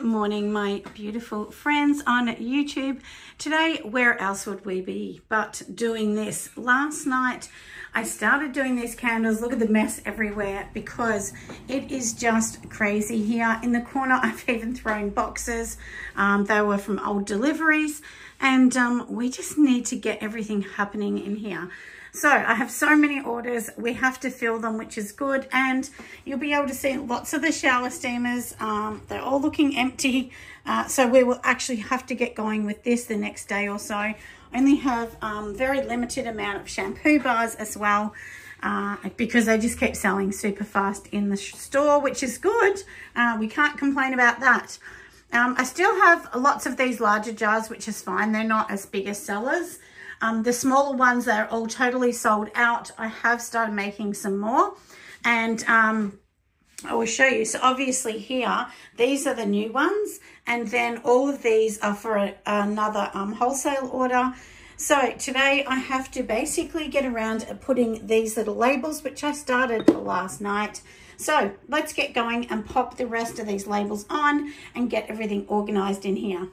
morning, my beautiful friends on YouTube. Today, where else would we be but doing this? Last night, I started doing these candles. Look at the mess everywhere because it is just crazy here. In the corner, I've even thrown boxes. They were from old deliveries, and we just need to get everything happening in here. So I have so many orders, we have to fill them, which is good. And you'll be able to see lots of the shower steamers. They're all looking empty. So we will actually have to get going with this the next day or so. I only have very limited amount of shampoo bars as well, because they just keep selling super fast in the store, which is good. We can't complain about that. I still have lots of these larger jars, which is fine. They're not as big as sellers. The smaller ones, they're all totally sold out. I have started making some more, and I will show you. So obviously here, these are the new ones, and then all of these are for another wholesale order. So today I have to basically get around putting these little labels, which I started last night. So let's get going and pop the rest of these labels on and get everything organized in here.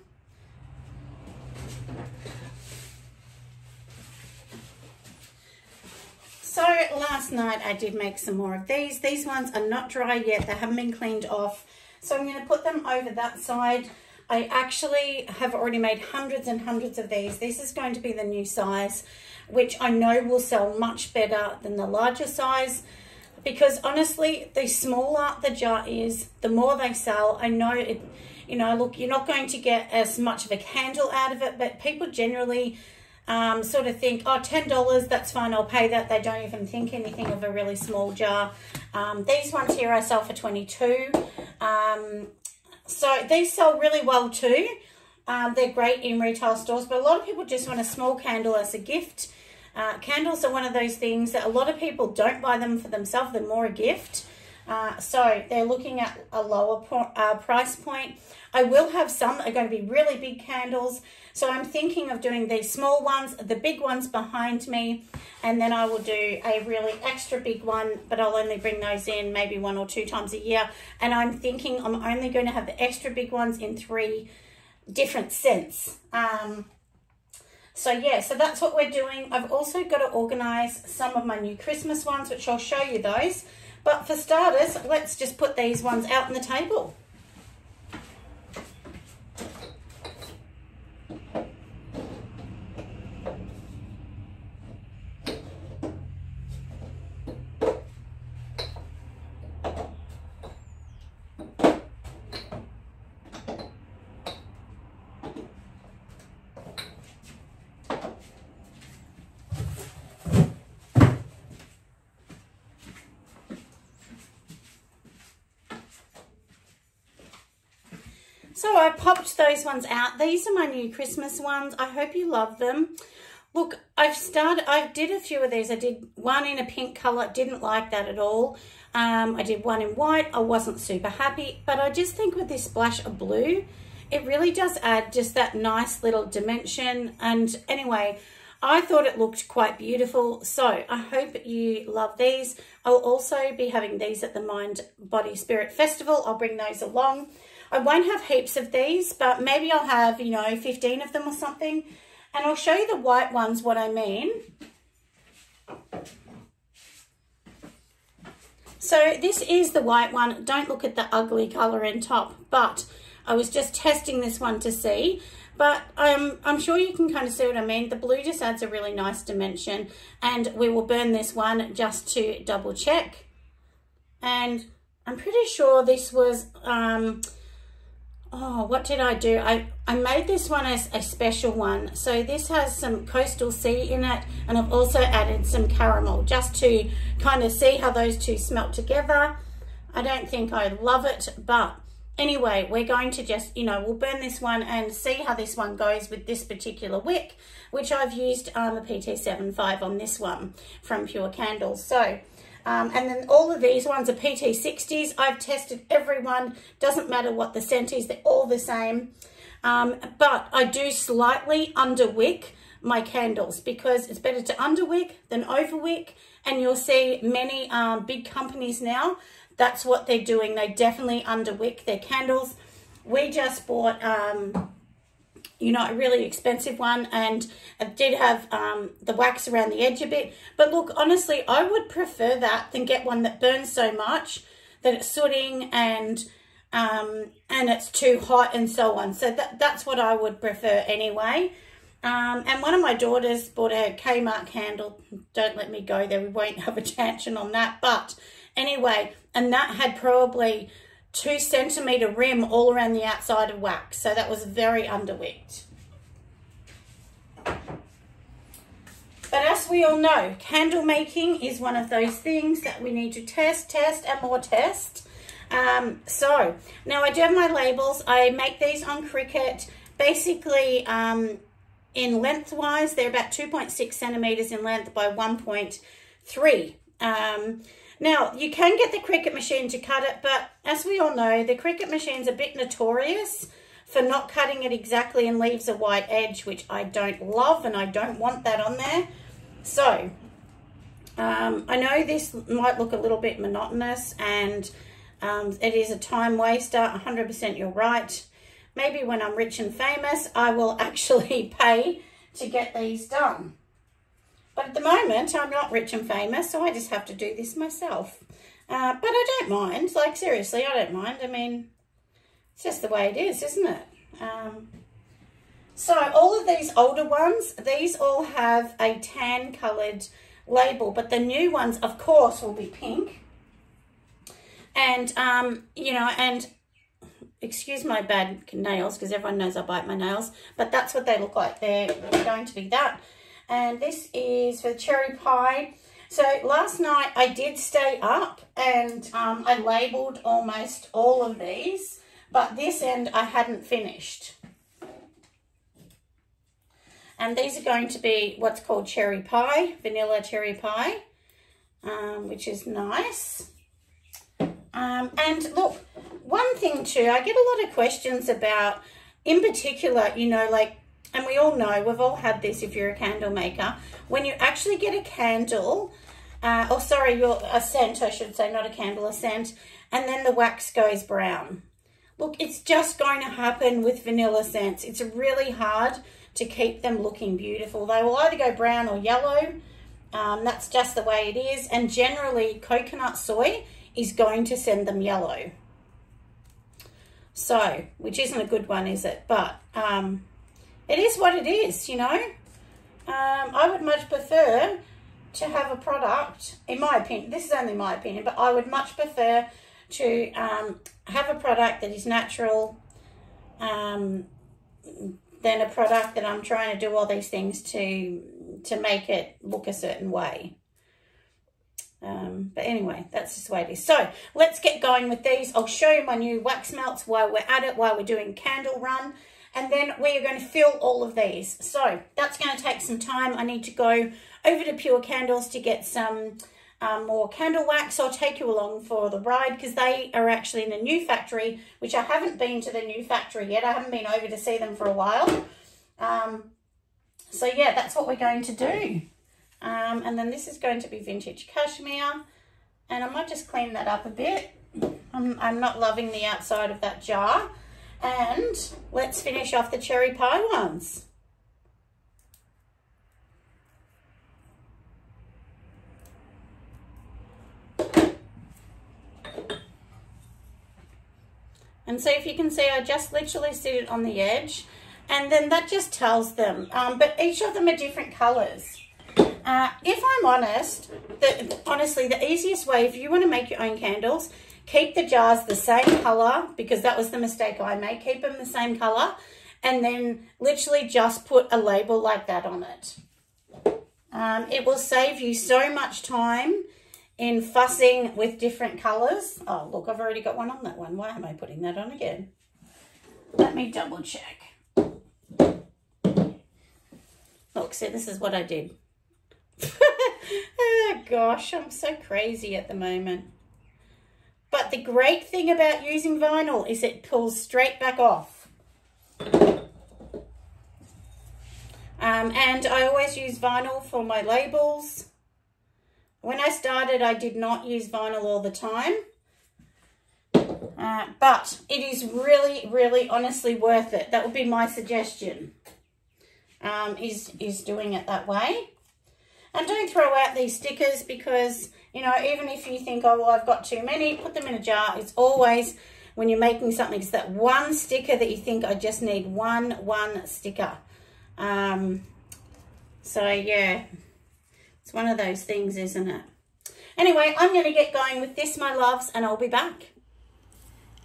So last night I did make some more of these. These ones are not dry yet. They haven't been cleaned off. So I'm going to put them over that side. I actually have already made hundreds and hundreds of these. This is going to be the new size, which I know will sell much better than the larger size. Because honestly, the smaller the jar is, the more they sell. I know it, you know, look, you're not going to get as much of a candle out of it, but people generally sort of think, oh, $10, that's fine, I'll pay that. They don't even think anything of a really small jar. These ones here I sell for $22. So these sell really well too. They're great in retail stores, but a lot of people just want a small candle as a gift. Candles are one of those things that a lot of people don't buy them for themselves. They're more a gift. So they're looking at a lower price point. I will have some that are going to be really big candles. So I'm thinking of doing these small ones, the big ones behind me, and then I will do a really extra big one, but I'll only bring those in maybe 1 or 2 times a year. And I'm thinking I'm only going to have the extra big ones in 3 different scents. So yeah, so that's what we're doing. I've also got to organize some of my new Christmas ones, which I'll show you those. But for starters, let's just put these ones out on the table. So I popped those ones out. These are my new Christmas ones. I hope you love them. Look, I did a few of these. I did one in a pink color, didn't like that at all. I did one in white. I wasn't super happy, but I just think with this splash of blue, it really does add just that nice little dimension. And anyway, I thought it looked quite beautiful. So I hope you love these. I'll also be having these at the Mind, Body, Spirit Festival. I'll bring those along. I won't have heaps of these, but maybe I'll have, you know, 15 of them or something. And I'll show you the white ones, what I mean. So this is the white one. Don't look at the ugly color in top, but I was just testing this one to see. But I'm sure you can kind of see what I mean. The blue just adds a really nice dimension, and we will burn this one just to double check. And I'm pretty sure this was, oh, what did I do? I made this one as a special one. So this has some coastal sea in it, and I've also added some caramel just to kind of see how those two smelt together. I don't think I love it, but anyway, we're going to just, you know, we'll burn this one and see how this one goes with this particular wick, which I've used a PT75 on this one from Pure Candles. So and then all of these ones are PT60s. I've tested every one. Doesn't matter what the scent is, they're all the same. But I do slightly underwick my candles because it's better to underwick than overwick. And you'll see many big companies now, that's what they're doing. They definitely underwick their candles. We just bought, you know, a really expensive one, and it did have the wax around the edge a bit. But look, honestly, I would prefer that than get one that burns so much that it's sooting and it's too hot and so on. So that's what I would prefer anyway. And one of my daughters bought a Kmart candle. Don't let me go there. We won't have a tangent on that. But anyway, and that had probably 2 centimetre rim all around the outside of wax. So that was very underwicked. But as we all know, candle making is one of those things that we need to test, and more test. So now I do have my labels. I make these on Cricut. Basically, in lengthwise, they're about 2.6 centimetres in length by 1.3. Now, you can get the Cricut machine to cut it, but as we all know, the Cricut machine's a bit notorious for not cutting it exactly and leaves a white edge, which I don't love, and I don't want that on there. So, I know this might look a little bit monotonous, and it is a time waster. 100% you're right. Maybe when I'm rich and famous, I will actually pay to get these done. But at the moment, I'm not rich and famous, so I just have to do this myself. But I don't mind. Like, seriously, I don't mind. I mean, it's just the way it is, isn't it? So all of these older ones, these all have a tan-coloured label. But the new ones, of course, will be pink. And, you know, and excuse my bad nails, because everyone knows I bite my nails. But that's what they look like. They're going to be that. And this is for the cherry pie. So last night I did stay up and I labelled almost all of these, but this end I hadn't finished. And these are going to be what's called cherry pie, vanilla cherry pie, which is nice. And look, one thing too, I get a lot of questions about, in particular, you know, like, and we all know, we've all had this if you're a candle maker, when you actually get a candle, or sorry, a scent, I should say, not a candle, a scent, and then the wax goes brown. Look, it's just going to happen with vanilla scents. It's really hard to keep them looking beautiful. They will either go brown or yellow. That's just the way it is. And generally, coconut soy is going to send them yellow. So, which isn't a good one, is it? But it is what it is, you know. I would much prefer to have a product, in my opinion, this is only my opinion, but I would much prefer to have a product that is natural than a product that I'm trying to do all these things to make it look a certain way. But anyway, that's just the way it is. So let's get going with these. I'll show you my new wax melts while we're at it, while we're doing candle run. And then we are going to fill all of these. So that's going to take some time. I need to go over to Pure Candles to get some more candle wax. I'll take you along for the ride because they are actually in a new factory, which I haven't been to the new factory yet. I haven't been over to see them for a while. So yeah, that's what we're going to do. And then this is going to be vintage cashmere. And I might just clean that up a bit. I'm not loving the outside of that jar. And let's finish off the cherry pie ones. And so if you can see, I just literally sit it on the edge. And then that just tells them. But each of them are different colours. If I'm honest, honestly, the easiest way, if you want to make your own candles, keep the jars the same colour, because that was the mistake I made. Keep them the same colour, and then literally just put a label like that on it. It will save you so much time in fussing with different colours. Oh, look, I've already got one on that one. Why am I putting that on again? Let me double check. Look, see, this is what I did. Oh, gosh, I'm so crazy at the moment. But the great thing about using vinyl is it pulls straight back off. And I always use vinyl for my labels. When I started, I did not use vinyl all the time. But it is really, really honestly worth it. That would be my suggestion, is doing it that way. And don't throw out these stickers because, you know, even if you think, oh, well, I've got too many, put them in a jar. It's always, when you're making something, it's that one sticker that you think, I just need one sticker. So, yeah, it's one of those things, isn't it? Anyway, I'm going to get going with this, my loves, and I'll be back.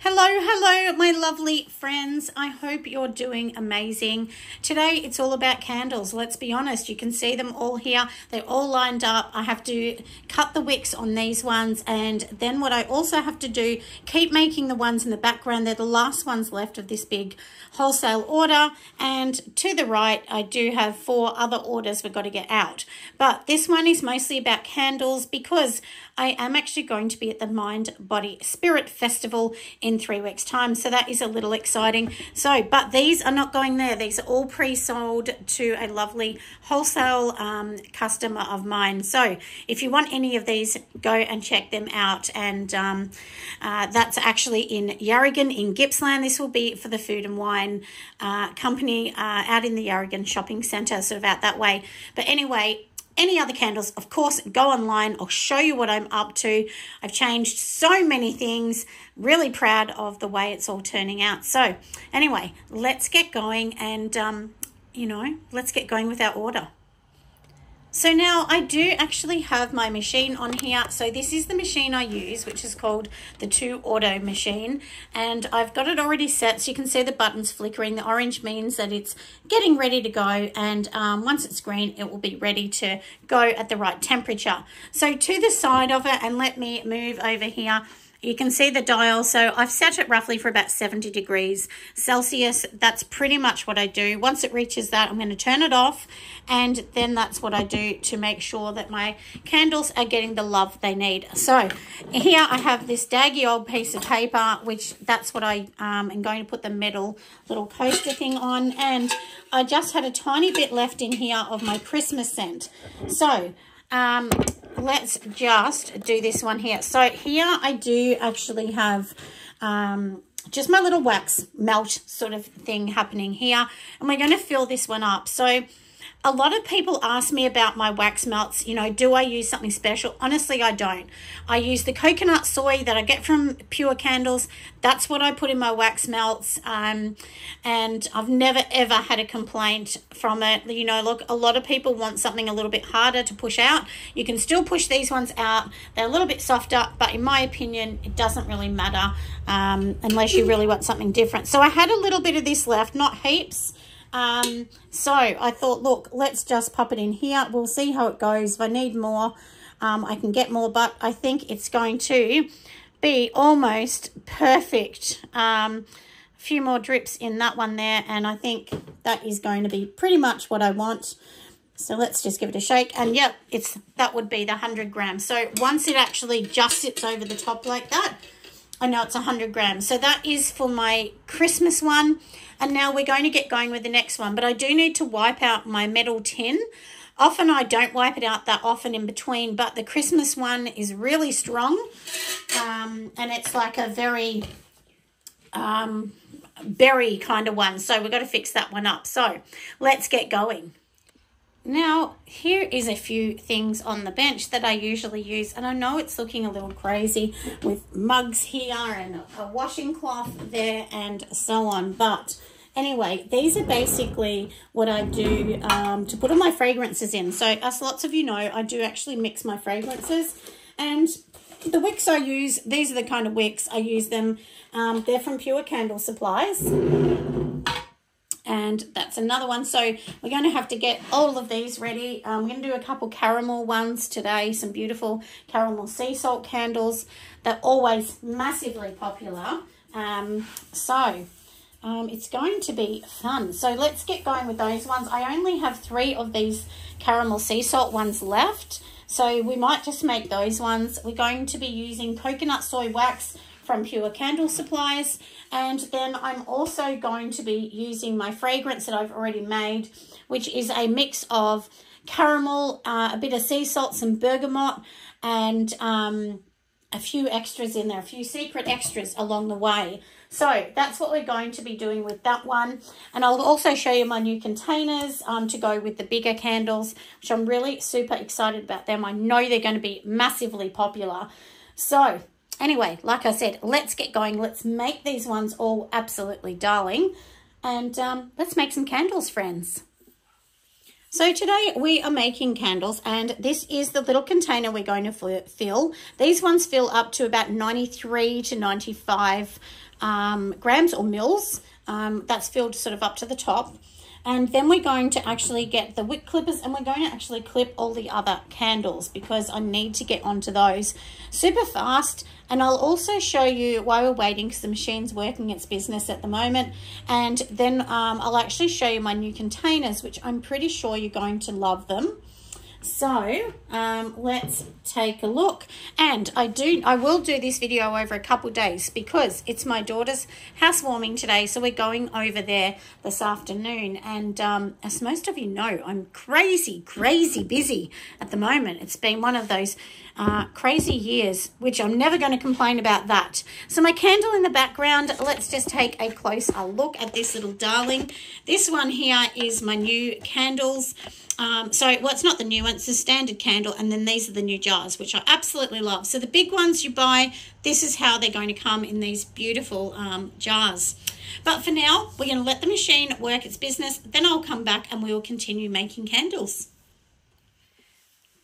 Hello, my lovely friends. I hope you're doing amazing. Today, it's all about candles. Let's be honest. You can see them all here. They're all lined up. I have to cut the wicks on these ones. And then what I also have to do, keep making the ones in the background. They're the last ones left of this big wholesale order. And to the right, I do have 4 other orders we've got to get out. But this one is mostly about candles because I am actually going to be at the Mind, Body, Spirit Festival in 3 weeks' time. So that is a little exciting. So, but these are not going there. These are all pre-sold to a lovely wholesale customer of mine. So if you want any of these, go and check them out. And that's actually in Warragul in Gippsland. This will be for the Food and Wine company out in the Warragul shopping centre, sort of out that way. But anyway, any other candles, of course, go online. I'll show you what I'm up to. I've changed so many things. Really proud of the way it's all turning out. So anyway, let's get going and, you know, let's get going with our order. So now I do actually have my machine on here. So this is the machine I use, which is called the 2 Auto machine. And I've got it already set. So you can see the buttons flickering. The orange means that it's getting ready to go. And once it's green, it will be ready to go at the right temperature. So to the side of it, and let me move over here. You can see the dial. So I've set it roughly for about 70 degrees Celsius. That's pretty much what I do. Once it reaches that, I'm going to turn it off. And then that's what I do to make sure that my candles are getting the love they need. So here I have this daggy old piece of paper, which that's what I am going to put the metal little coaster thing on. And I just had a tiny bit left in here of my Christmas scent. So let's just do this one here. So here I do actually have just my little wax melt sort of thing happening here. And we're going to fill this one up. So a lot of people ask me about my wax melts. You know, do I use something special? Honestly, I don't. I use the coconut soy that I get from Pure Candles. That's what I put in my wax melts. And I've never, ever had a complaint from it. You know, look, a lot of people want something a little bit harder to push out. You can still push these ones out. They're a little bit softer, but in my opinion, it doesn't really matter unless you really want something different. So I had a little bit of this left, not heaps. So I thought, look, let's just pop it in here. We'll see how it goes. If I need more, I can get more, but I think it's going to be almost perfect. A few more drips in that one there, and I think that is going to be pretty much what I want. So let's just give it a shake. And yep, that would be the 100 grams. So once it actually just sits over the top like that, I know it's 100 grams. So that is for my Christmas one. And now we're going to get going with the next one. But I do need to wipe out my metal tin. Often I don't wipe it out that often in between. But the Christmas one is really strong. And it's like a very berry kind of one. So we've got to fix that one up. So let's get going. Now, here is a few things on the bench that I usually use. And I know it's looking a little crazy with mugs here and a washing cloth there and so on. But anyway, these are basically what I do to put all my fragrances in. So as lots of you know, I do actually mix my fragrances. And the wicks I use, these are the kind of wicks I use them. They're from Pure Candle Supplies. And that's another one. So we're going to have to get all of these ready. We're going to do a couple caramel ones today. Some beautiful caramel sea salt candles. They're always massively popular. It's going to be fun. So let's get going with those ones. I only have 3 of these caramel sea salt ones left. So we might just make those ones. We're going to be using coconut soy wax from Pure Candle Supplies. And then I'm also going to be using my fragrance that I've already made, which is a mix of caramel, a bit of sea salt, some bergamot, and a few extras in there, a few secret extras along the way. So that's what we're going to be doing with that one. And I'll also show you my new containers to go with the bigger candles, which I'm really super excited about them. I know they're going to be massively popular. So anyway, like I said, let's get going. Let's make these ones all absolutely darling. And let's make some candles, friends. So today we are making candles, and this is the little container we're going to fill. These ones fill up to about 93 to 95 grams or mils. That's filled sort of up to the top. And then we're going to actually get the wick clippers, and we're going to actually clip all the other candles because I need to get onto those super fast. And I'll also show you why we're waiting, because the machine's working its business at the moment. And then I'll actually show you my new containers, which I'm pretty sure you're going to love them. So let's take a look. And I will do this video over a couple of days because it's my daughter's housewarming today. So we're going over there this afternoon. And as most of you know, I'm crazy busy at the moment. It's been one of those crazy years, which I'm never going to complain about that. So my candle in the background, let's just take a closer look at this little darling. This one here is my new candles. Well, it's not the new one, it's the standard candle, and then these are the new jars, which I absolutely love. So the big ones you buy, this is how they're going to come in these beautiful jars. But for now, we're going to let the machine work its business, then I'll come back and we will continue making candles.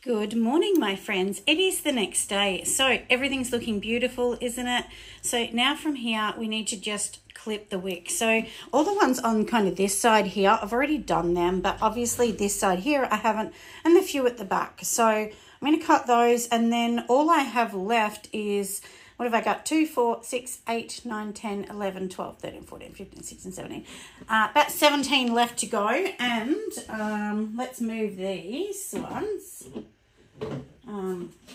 Good morning, my friends. It is the next day. So everything's looking beautiful, isn't it? So now from here, we need to just clip the wick. So all the ones on kind of this side here, I've already done them, but obviously this side here, I haven't, and the few at the back. So I'm going to cut those, and then all I have left is, what have I got? 2, 4, 6, 8, 9, 10, 11, 12, 13, 14, 15, 16, 17. About 17 left to go, and let's move these ones.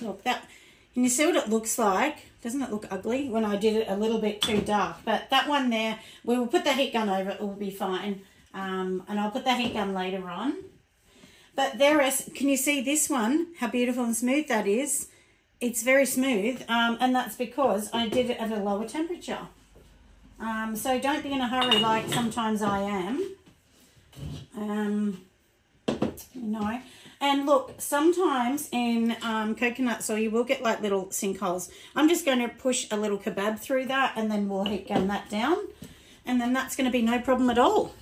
Look, that, can you see what it looks like? Doesn't it look ugly when I did it a little bit too dark? But that one there, we will put the heat gun over it, it will be fine. And I'll put the heat gun later on. But there is, can you see this one, how beautiful and smooth that is? It's very smooth, and that's because I did it at a lower temperature. So don't be in a hurry like sometimes I am. You know. And look, sometimes in coconut soil, you will get like little sinkholes. I'm just going to push a little kebab through that, and then we'll heat gun that down. And then that's going to be no problem at all.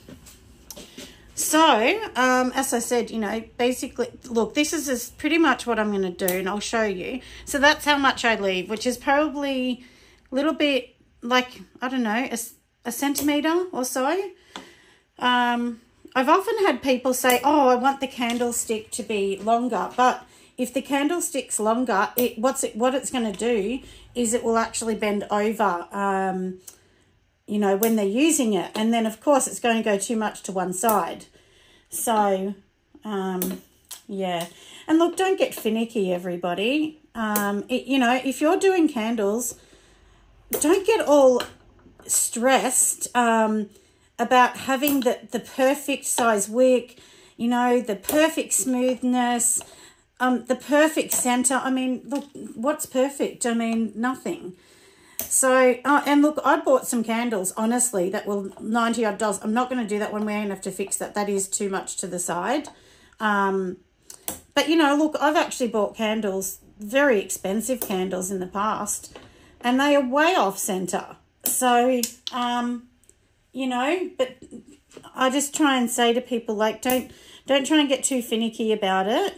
So, as I said, you know, basically, look, this is pretty much what I'm going to do, and I'll show you. So that's how much I leave, which is probably a little bit like, I don't know, a centimetre or so. I've often had people say, oh, I want the candlestick to be longer, but if the candlestick's longer, what it's going to do is it will actually bend over, you know, when they're using it. And then, of course, it's going to go too much to one side. So, yeah. And look, don't get finicky, everybody. You know, if you're doing candles, don't get all stressed about having the perfect size wick, you know, the perfect smoothness, the perfect center. I mean, look, what's perfect? I mean, nothing. So, and look, I bought some candles, honestly, that were $90 odd. I'm not going to do that one. We're going to have to fix that. That is too much to the side. But, you know, look, I've actually bought candles, very expensive candles in the past, and they are way off center. So, you know, but I just try and say to people, like, don't try and get too finicky about it.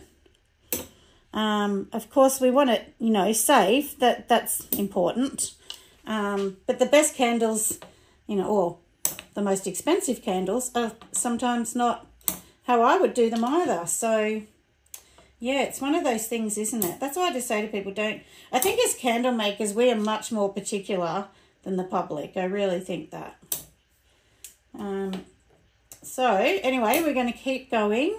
Of course, we want it, you know, safe. That's important. But the best candles, you know, or the most expensive candles are sometimes not how I would do them either. So, yeah, it's one of those things, isn't it? That's why I just say to people, I think as candle makers, we are much more particular than the public. I really think that. So anyway, we're going to keep going.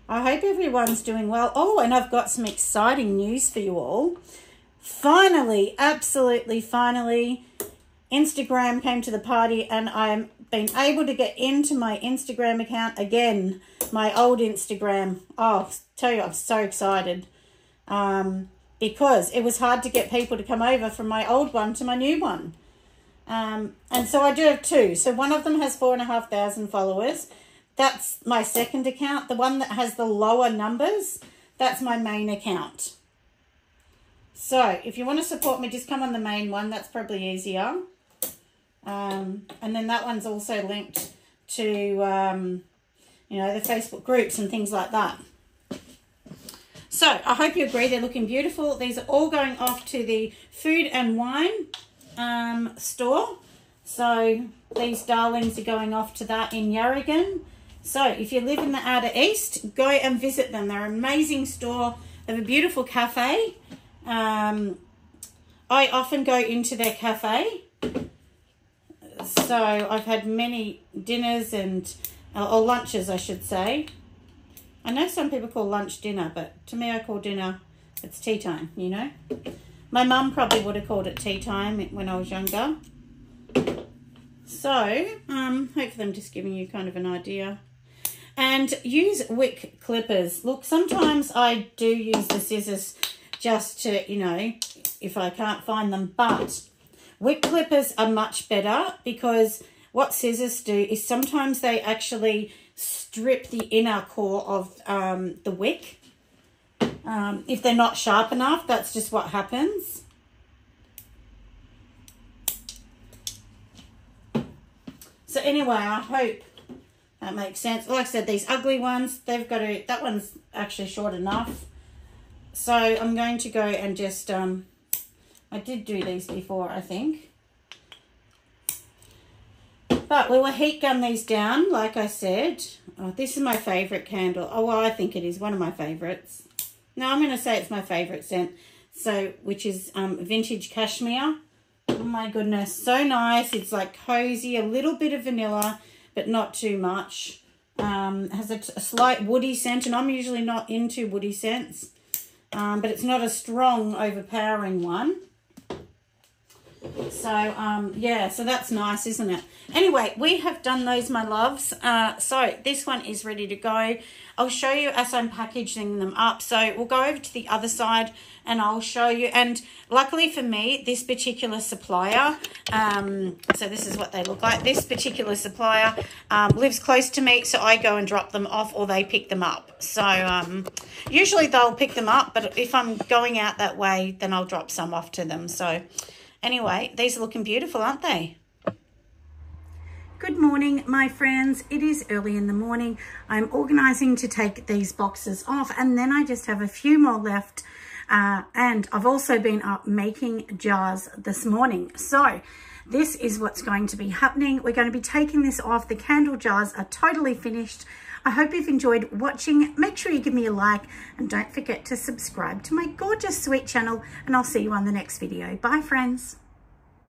I hope everyone's doing well. Oh, and I've got some exciting news for you all. Finally, absolutely finally, Instagram came to the party, and I've been able to get into my Instagram account again, my old Instagram. Oh, tell you, I'm so excited. because it was hard to get people to come over from my old one to my new one. And so I do have two. So one of them has 4,500 followers. That's my second account. The one that has the lower numbers, that's my main account. So if you want to support me, just come on the main one. That's probably easier. And then that one's also linked to, you know, the Facebook groups and things like that. So I hope you agree they're looking beautiful. These are all going off to the food and wine store. So these darlings are going off to that in Warragul. So if you live in the outer east, go and visit them. They're an amazing store. They have a beautiful cafe. I often go into their cafe. So I've had many dinners and, or lunches, I should say. I know some people call lunch dinner, but to me I call dinner, it's tea time, you know. My mum probably would have called it tea time when I was younger. So, hopefully I'm just giving you kind of an idea. And use wick clippers. Look, sometimes I do use the scissors just to, you know, if I can't find them, but wick clippers are much better because what scissors do is sometimes they actually strip the inner core of the wick. If they're not sharp enough, that's just what happens. So anyway, I hope that makes sense. Like I said, these ugly ones, they've got to, that one's actually short enough. So I'm going to go and just, I did do these before, I think. But we will heat gun these down, like I said. Oh, this is my favourite candle. Oh, well, I think it is one of my favourites. No, I'm going to say it's my favourite scent. So, which is vintage cashmere. Oh my goodness, so nice. It's like cozy, a little bit of vanilla, but not too much. Has a slight woody scent, and I'm usually not into woody scents. But it's not a strong, overpowering one. So, yeah, so that's nice, isn't it? Anyway, we have done those, my loves. So this one is ready to go. I'll show you as I'm packaging them up. So we'll go over to the other side and I'll show you. And luckily for me, this particular supplier, so this is what they look like. This particular supplier lives close to me, so I go and drop them off or they pick them up. So usually they'll pick them up, but if I'm going out that way, then I'll drop some off to them. So anyway, these are looking beautiful, aren't they? Good morning, my friends. It is early in the morning. I'm organising to take these boxes off, and then I just have a few more left. And I've also been up making jars this morning. So this is what's going to be happening. We're going to be taking this off. The candle jars are totally finished. I hope you've enjoyed watching. Make sure you give me a like and don't forget to subscribe to my gorgeous sweet channel, and I'll see you on the next video. Bye, friends.